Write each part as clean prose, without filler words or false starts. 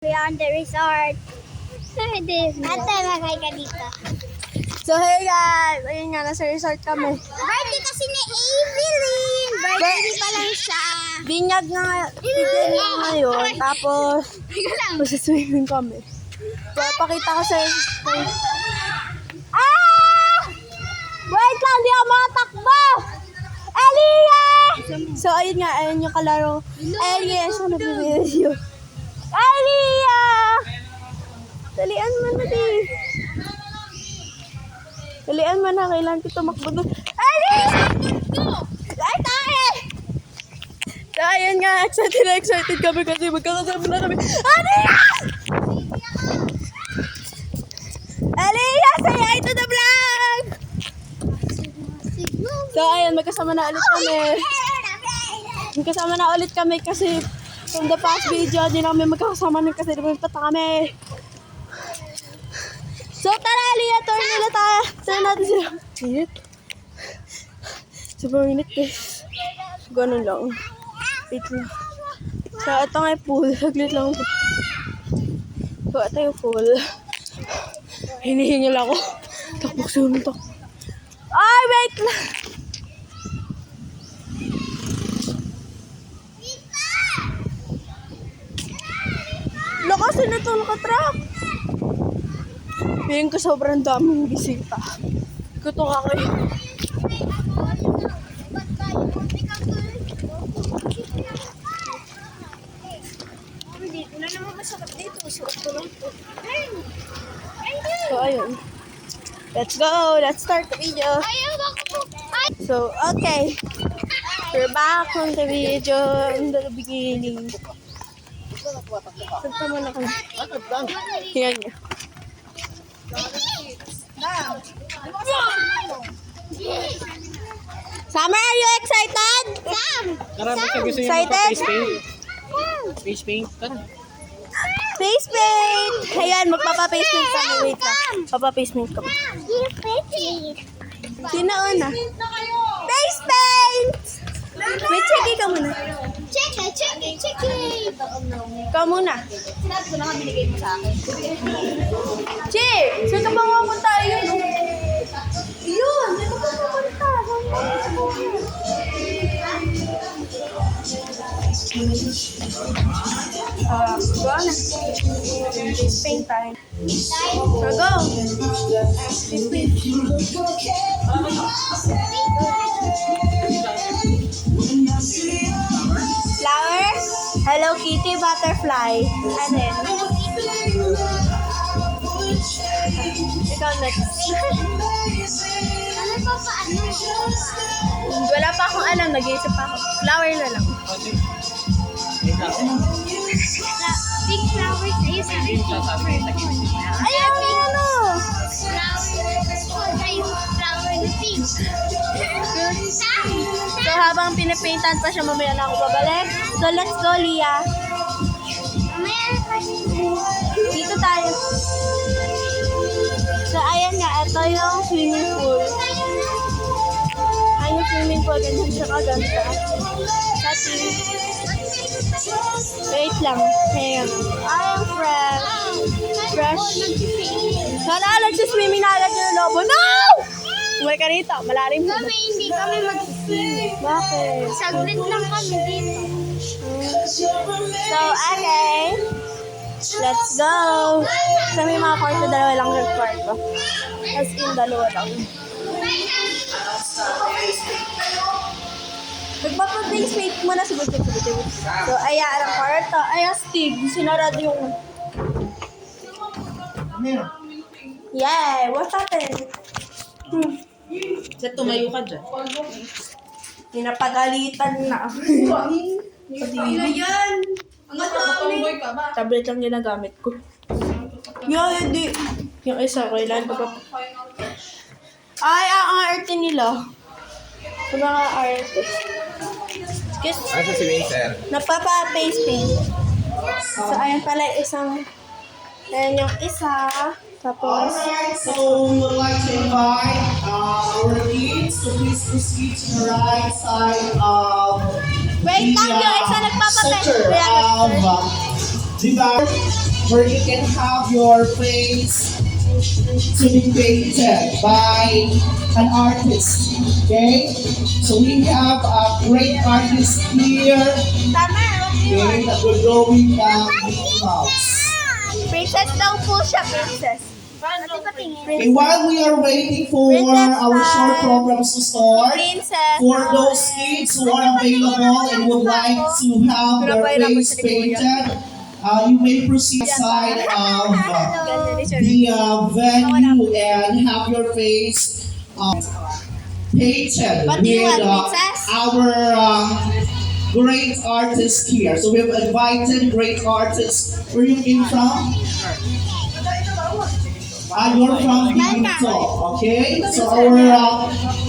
We are on the resort. Ate, magay ka dito. So hey guys, ayun nga, nasa resort kami. Birthday kasi ni Evelyn. Birthday pa lang siya. Binyag nga, bigyan nga ngayon, tapos magsiswimming kami. So pakita ko sa wait lang, di ako makatakbo! Aliyah! So ayun nga, ayun yung kalaro. Aliyah, saan nabibidyo? Aliyah! Dalian mo na di. Dalian mo na, kailangan ko tumakbo doon. Aliyah! Ay, tayo! So ayun nga, excited kami kasi magkakasama na kami. Aliyah! Aliyah, say hi to the vlog! So ayun, magkasama na ulit kami. Magkasama na ulit kami kasi from the past video, di na kami magkakasama nun kasi lumipad na kami. So tara, Aliyah, turn nila tayo. Turn natin sila. Init. Super init guys. Ganun lang. Wait lang. So ito nga yung pool. Saglit lang ito. So ito yung pool. Hinihingil ako. Takbok suntok. Ay, wait lang. Lakasin na ito, nakatrack. Ngayon ko sobrang daming bisita. Kutok ako eh. Wala naman masakit dito. Suot ko lang po. So, ayun. Let's go. Let's start the video. Ayaw ako. So, okay. We're back on the video in the beginning. Santa mo na kami. Yan niya. Summer, are you excited? Sam! Tara, basta gusto niyo Excited? magpa-face paint. Face paint, tara. Face paint! Ayan, magpapa-face paint kami. Wait lang. Papa-face paint kami. You're pretty. Sino una? Face paint! Wait, checky ka muna. Checky. Ikaw muna. Sinabi ko na nga binigay mo sa akin. Che! Saan ka ba mapunta? Ayun. Ayun! Saan ka ba mapunta? Go na. Paint time. So go! Flowers, Hello Kitty, butterfly, and then ikaw next. Ano pa paano? Wala pa akong alam, nag-iisip pa ako. Flower na lang. Pink flowers sa'yo sa akin. Ayaw, ano? Flower sa'yo. Flower na pink. Sam! So habang pinipaintan pa siya, mamaya na ako babalik. So let's go, Leah. Mamaya na tayo. Dito tayo. So ayan nga, ito yung swimming pool. Ayan yung swimming pool, ganyan siya kaganda. Pati. Wait lang. Ayan. Ayan, fresh. Fresh. Sana nagsiswimming na agad yung lobo. No! Umay ka rito, malalim mo. Kami, hindi kami mag-swimming. Bakit? Saglit lang kami dito. So, okay. Let's go. So, may mga kwarto, dalawa lang yung kwarto. As in, dalawa lang. Magpapa-face paint mo na, subot. So, ayan ang kwarto. Ayan, Steve. Sinarado yung... Yeah, what happened? Sir, tumayo ka dyan. Pinapagalitan na. Ano yan? Tablet lang ginagamit ko. Yeah, hindi. Yung isa, kailan ko pa. Ay, ang arte nila. Sa mga arte. Asa si Winter? Napapa-face paint. So, ayan pala isang... Ayan yung isa. Tapos... So we would like to invite our kids to please proceed to the right side of Wait lang, yung isa the nagpapapel. center Kaya of the bar. where you can have your face to be painted by an artist. Okay? So we have a great artist here. Okay, that we're drawing Mickey Mouse. Princess daw po siya, princess. Okay, while we are waiting for our short programs to start, Princess. for those kids who are available and would like to have their face painted, you may proceed side of the venue and have your face painted What do you with want, princess? our great artist here. So we've invited great artists. Where you came from? You're from Bigtop, okay? So our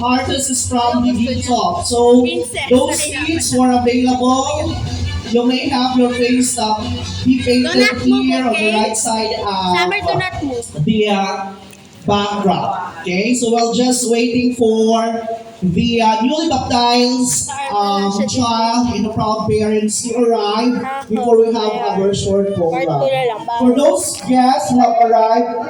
artist is from Bigtop. So those kids who are available, you may have your face be painted here on the right side Summer, do of not move. the background. Okay, so we're just waiting for the newly baptized child and the proud parents to arrive before we have our short program. For those guests who have arrived